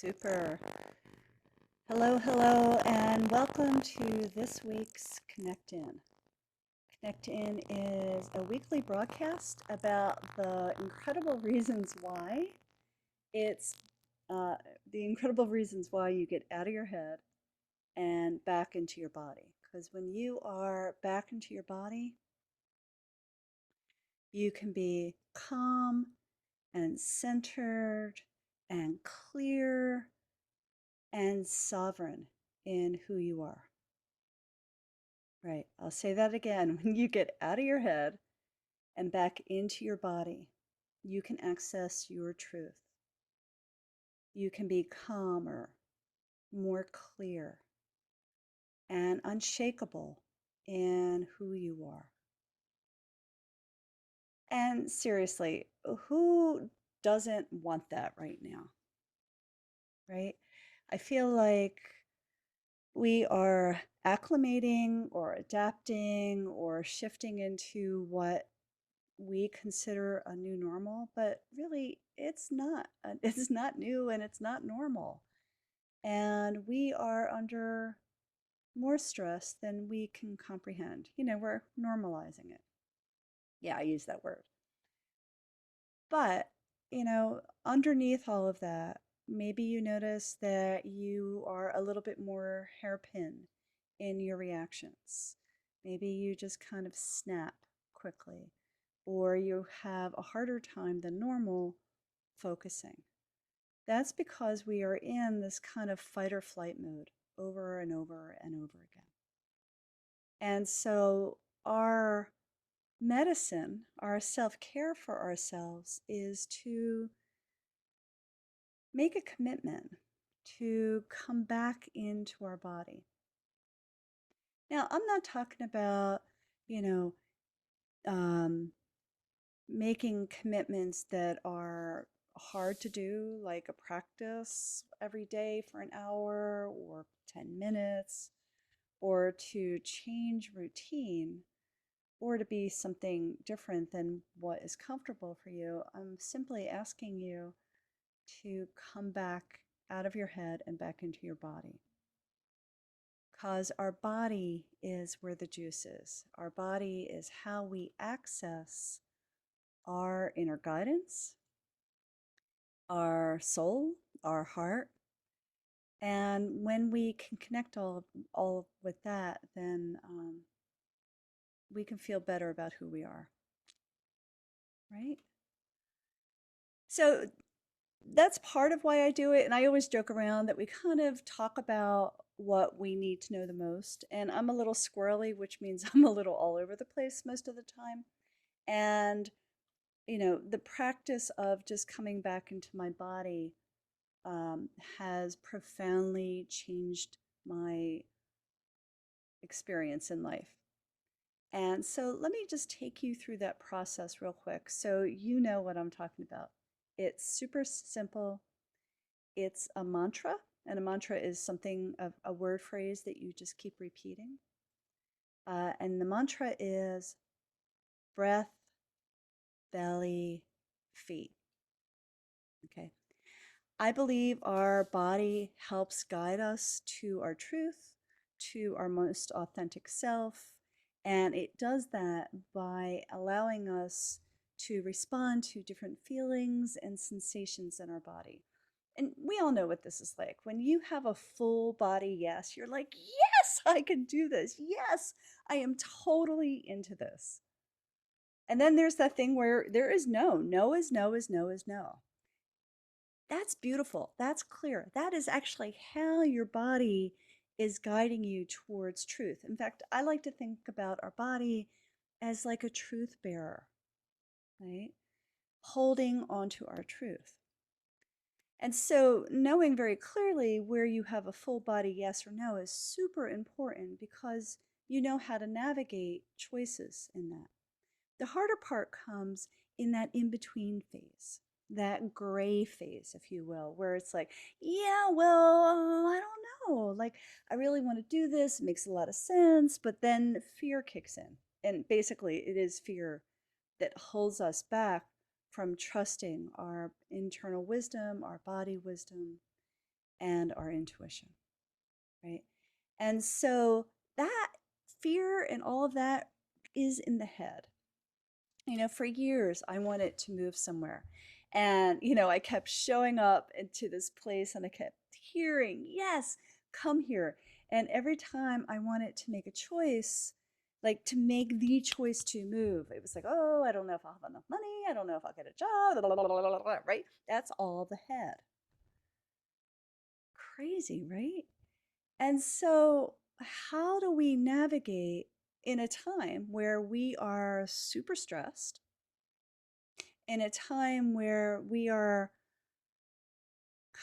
Super. Hello, hello, and welcome to this week's Connect In. Connect In is a weekly broadcast about it's uh, the incredible reasons why you get out of your head and back into your body. Because when you are back into your body, you can be calm and centered and clear and sovereign in who you are. Right. I'll say that again. When you get out of your head and back into your body, you can access your truth. You can be calmer, more clear, and unshakable in who you are. And seriously, who doesn't want that right now? Right? I feel like we are acclimating or adapting or shifting into what we consider a new normal, but really it's not. It's not new and it's not normal. And we are under more stress than we can comprehend. We're normalizing it. Yeah, I use that word. But, underneath all of that, maybe you notice that you are a little bit more hairpin in your reactions. Maybe you just kind of snap quickly, or you have a harder time than normal focusing. That's because we are in this kind of fight or flight mode over and over and over again. And so our medicine, our self care for ourselves, is to make a commitment to come back into our body. Now, I'm not talking about, you know, um, making commitments that are hard to do, like a practice every day for an hour or 10 minutes, or to change routine, or to be something different than what is comfortable for you. I'm simply asking you to come back out of your head and back into your body. Because our body is where the juice is. Our body is how we access our inner guidance, our soul, our heart. And when we can connect all with that, then we can feel better about who we are, right? So that's part of why I do it. And I always joke around that we kind of talk about what we need to know the most. And I'm a little squirrely, which means I'm a little all over the place most of the time. And, the practice of just coming back into my body has profoundly changed my experience in life. And so let me just take you through that process real quick so you know what I'm talking about. It's super simple. It's a mantra, and a mantra is something of a word phrase that you just keep repeating. And the mantra is breath, belly, feet. Okay. I believe our body helps guide us to our truth, to our most authentic self, and it does that by allowing us to respond to different feelings and sensations in our body. And we all know what this is like. When you have a full body yes, you're like, yes, I can do this. Yes, I am totally into this. And then there's that thing where there is no. No is no is no is no. That's beautiful. That's clear. That is actually how your body is guiding you towards truth. In fact, I like to think about our body as like a truth bearer, right? Holding onto our truth. And so, knowing very clearly where you have a full body yes or no is super important because you know how to navigate choices in that. The harder part comes in that in between phase, that gray phase, if you will, where it's like, yeah, well, I don't know. Like, I really want to do this. It makes a lot of sense. But then fear kicks in. And basically, it is fear that holds us back from trusting our internal wisdom, our body wisdom, and our intuition, right? And so that fear and all of that is in the head. For years, I wanted to move somewhere. And, I kept showing up into this place and I kept hearing, yes, come here. And every time I wanted to make a choice, like to make the choice to move, it was like, oh, I don't know if I'll have enough money. I don't know if I'll get a job, blah, blah, blah, blah, blah, right? That's all the head. Crazy, right? And so, how do we navigate in a time where we are super stressed, in a time where we are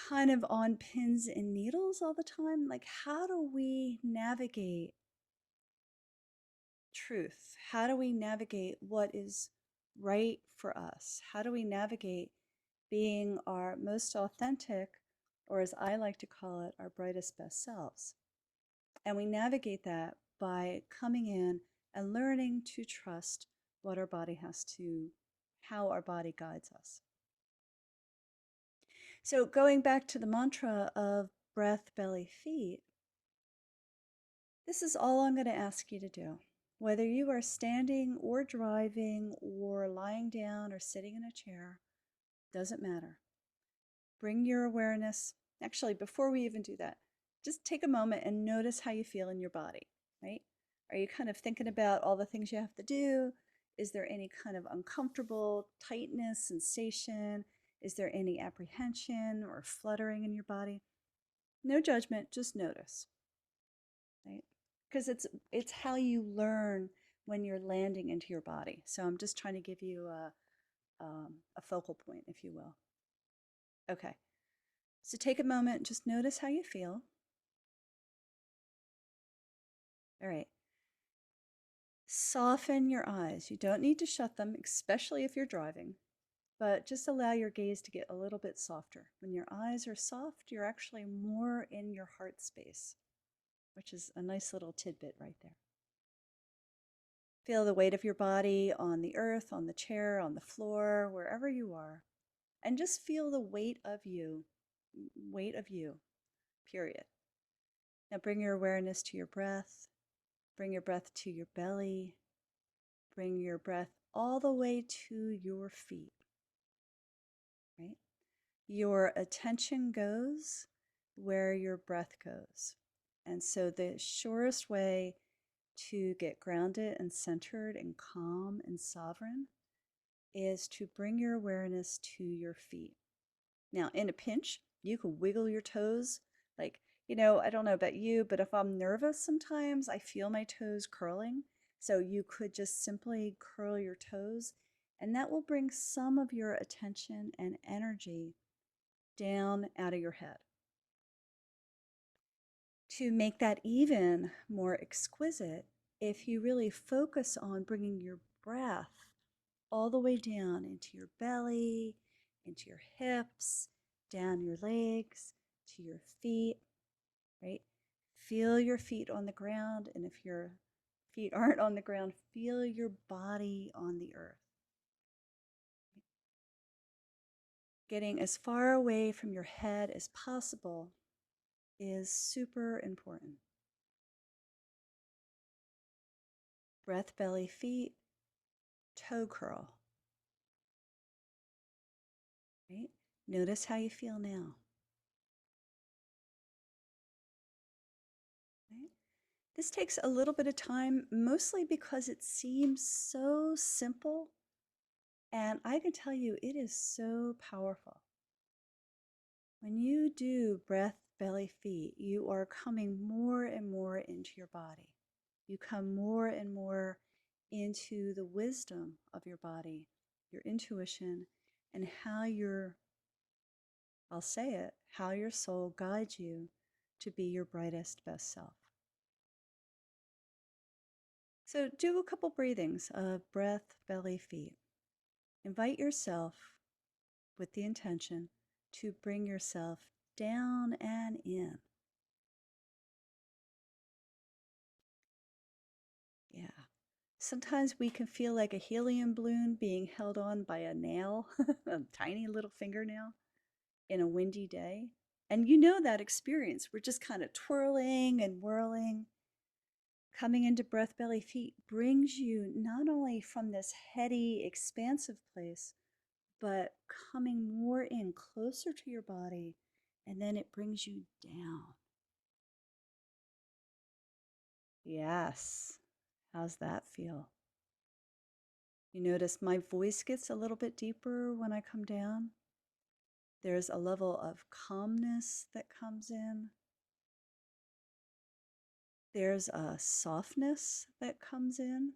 kind of on pins and needles all the time? Like, how do we navigate truth? How do we navigate what is right for us? How do we navigate being our most authentic, or as I like to call it, our brightest, best selves? And we navigate that by coming in and learning to trust what our body has to, how our body guides us. So, going back to the mantra of breath, belly, feet, this is all I'm going to ask you to do. Whether you are standing or driving or lying down or sitting in a chair, doesn't matter. Bring your awareness. Actually, before we even do that, just take a moment and notice how you feel in your body, right? Are you kind of thinking about all the things you have to do? Is there any kind of uncomfortable tightness, sensation? Is there any apprehension or fluttering in your body? No judgment, just notice, right? Because it's how you learn when you're landing into your body. So I'm just trying to give you a focal point, if you will. Okay. So take a moment, just notice how you feel. All right. Soften your eyes. You don't need to shut them, especially if you're driving, but just allow your gaze to get a little bit softer. When your eyes are soft, you're actually more in your heart space, which is a nice little tidbit right there. Feel the weight of your body on the earth, on the chair, on the floor, wherever you are, and just feel the weight of you, period. Now bring your awareness to your breath. Bring your breath to your belly. Bring your breath all the way to your feet, right? Your attention goes where your breath goes. And so the surest way to get grounded and centered and calm and sovereign is to bring your awareness to your feet. Now, in a pinch, you can wiggle your toes. Like, I don't know about you, but if I'm nervous sometimes, I feel my toes curling. So you could just simply curl your toes, and that will bring some of your attention and energy down out of your head. To make that even more exquisite, if you really focus on bringing your breath all the way down into your belly, into your hips, down your legs, to your feet, right? Feel your feet on the ground. And if your feet aren't on the ground, feel your body on the earth. Getting as far away from your head as possible is super important. Breath, belly, feet, toe curl, right? Notice how you feel now, right? This takes a little bit of time, mostly because it seems so simple. And I can tell you, it is so powerful. When you do breath, belly, feet, you are coming more and more into your body. You come more and more into the wisdom of your body, your intuition, and how I'll say it, how your soul guides you to be your brightest, best self. So do a couple breathings of breath, belly, feet. Invite yourself with the intention to bring yourself down and in. Yeah. Sometimes we can feel like a helium balloon being held on by a nail, a tiny little fingernail in a windy day. And you know that experience. We're just kind of twirling and whirling. Coming into breath belly feet brings you not only from this heady, expansive place, but coming more in closer to your body. And then it brings you down. Yes. How's that feel? You notice my voice gets a little bit deeper when I come down. There's a level of calmness that comes in. There's a softness that comes in.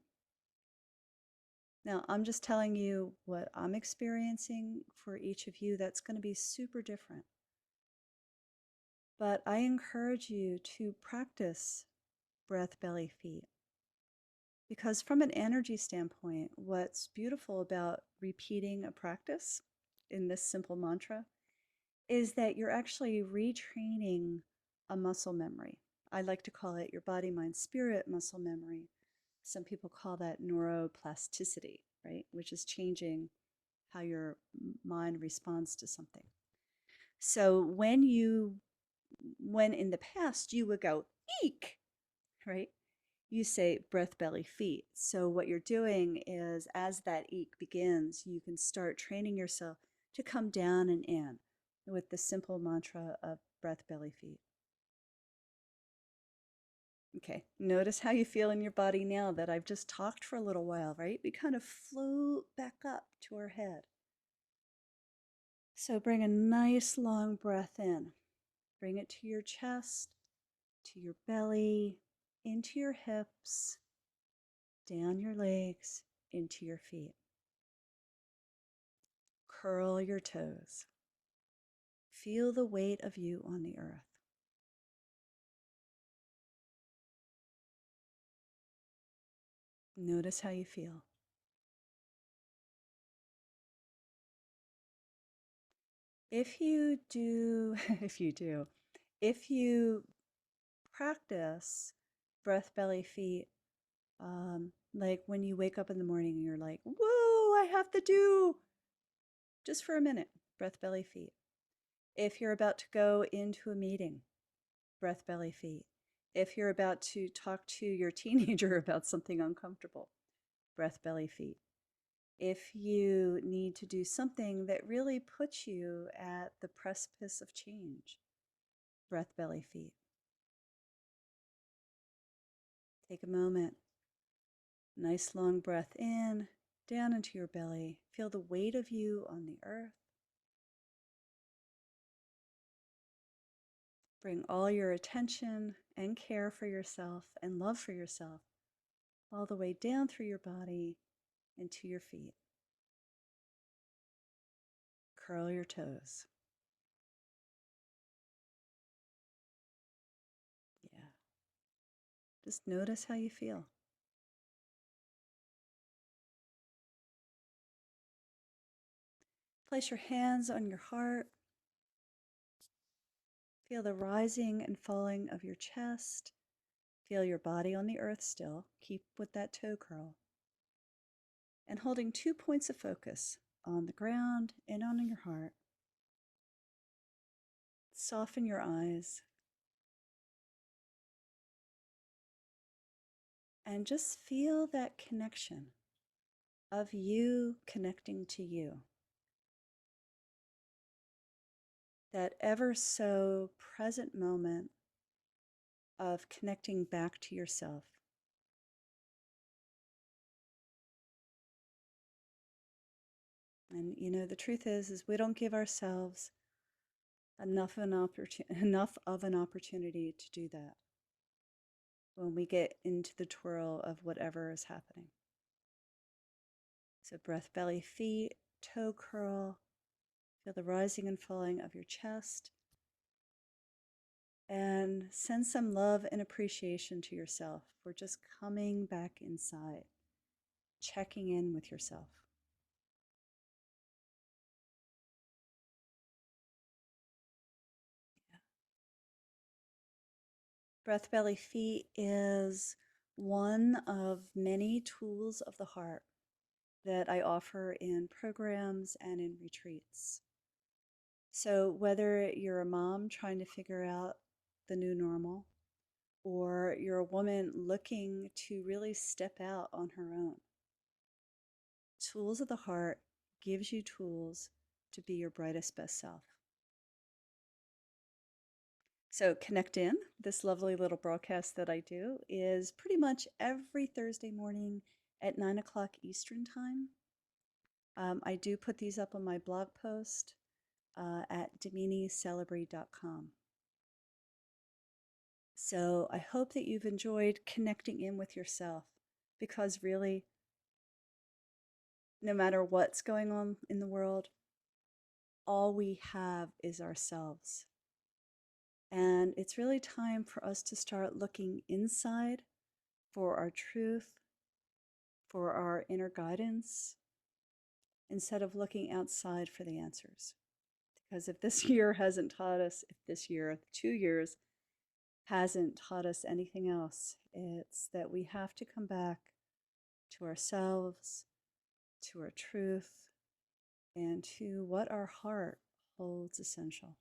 Now, I'm just telling you what I'm experiencing. For each of you, that's going to be super different. But I encourage you to practice breath, belly, feet. Because from an energy standpoint, what's beautiful about repeating a practice in this simple mantra is that you're actually retraining a muscle memory. I like to call it your body, mind, spirit muscle memory. Some people call that neuroplasticity, right? Which is changing how your mind responds to something. So when in the past you would go, eek, right? You say breath, belly, feet. So what you're doing is as that eek begins, you can start training yourself to come down and in with the simple mantra of breath, belly, feet. Okay, notice how you feel in your body now that I've just talked for a little while, right? We kind of float back up to our head. So bring a nice long breath in. Bring it to your chest, to your belly, into your hips, down your legs, into your feet. Curl your toes. Feel the weight of you on the earth. Notice how you feel. If you do, if you practice breath, belly, feet, like when you wake up in the morning and you're like, whoa, I have to do, just for a minute, breath, belly, feet. If you're about to go into a meeting, breath, belly, feet. If you're about to talk to your teenager about something uncomfortable, breath, belly, feet. If you need to do something that really puts you at the precipice of change, breath, belly, feet. Take a moment. Nice long breath in, down into your belly. Feel the weight of you on the earth. Bring all your attention and care for yourself and love for yourself all the way down through your body into your feet. Curl your toes. Yeah. Just notice how you feel. Place your hands on your heart. Feel the rising and falling of your chest. Feel your body on the earth still. Keep with that toe curl. And holding 2 points of focus on the ground and on your heart. Soften your eyes. And just feel that connection of you connecting to you. That ever so present moment of connecting back to yourself. And you know, the truth is we don't give ourselves enough of an opportunity to do that when we get into the twirl of whatever is happening. So breath, belly, feet, toe curl. Feel the rising and falling of your chest. And send some love and appreciation to yourself for just coming back inside, checking in with yourself. Yeah. Breath, belly, feet is one of many tools of the heart that I offer in programs and in retreats. So, whether you're a mom trying to figure out the new normal, or you're a woman looking to really step out on her own, Tools of the Heart gives you tools to be your brightest, best self. So, Connect In, this lovely little broadcast that I do, is pretty much every Thursday morning at 9 o'clock Eastern Time. I do put these up on my blog post at DaminiCelebrate.com. So I hope that you've enjoyed connecting in with yourself because really, no matter what's going on in the world, all we have is ourselves. And it's really time for us to start looking inside for our truth, for our inner guidance, instead of looking outside for the answers. Because if this year hasn't taught us, if this year, 2 years, hasn't taught us anything else, it's that we have to come back to ourselves, to our truth, and to what our heart holds essential.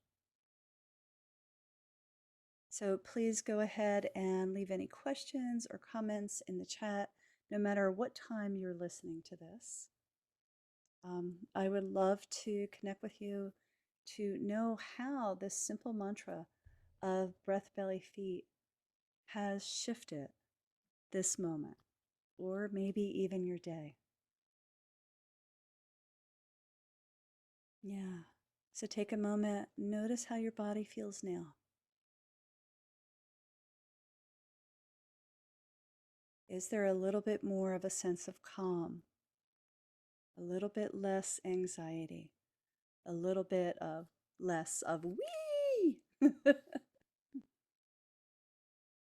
So please go ahead and leave any questions or comments in the chat, no matter what time you're listening to this. I would love to connect with you to know how this simple mantra of breath, belly, feet has shifted this moment, or maybe even your day. Yeah. So take a moment, notice how your body feels now. Is there a little bit more of a sense of calm, a little bit less anxiety, a little bit of less of wee?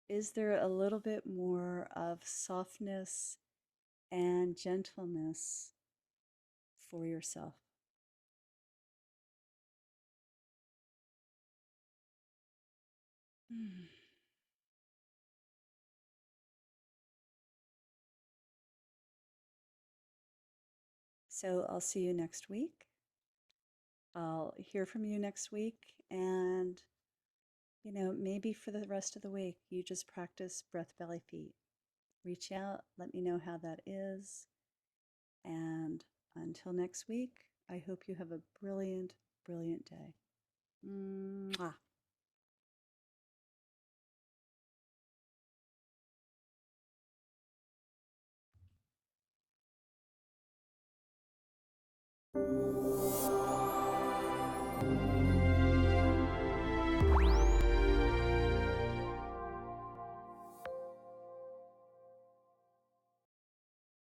Is there a little bit more of softness and gentleness for yourself? Hmm. So I'll see you next week. I'll hear from you next week. And, maybe for the rest of the week, you just practice breath, belly, feet. Reach out, let me know how that is. And until next week, I hope you have a brilliant, brilliant day. Mwah.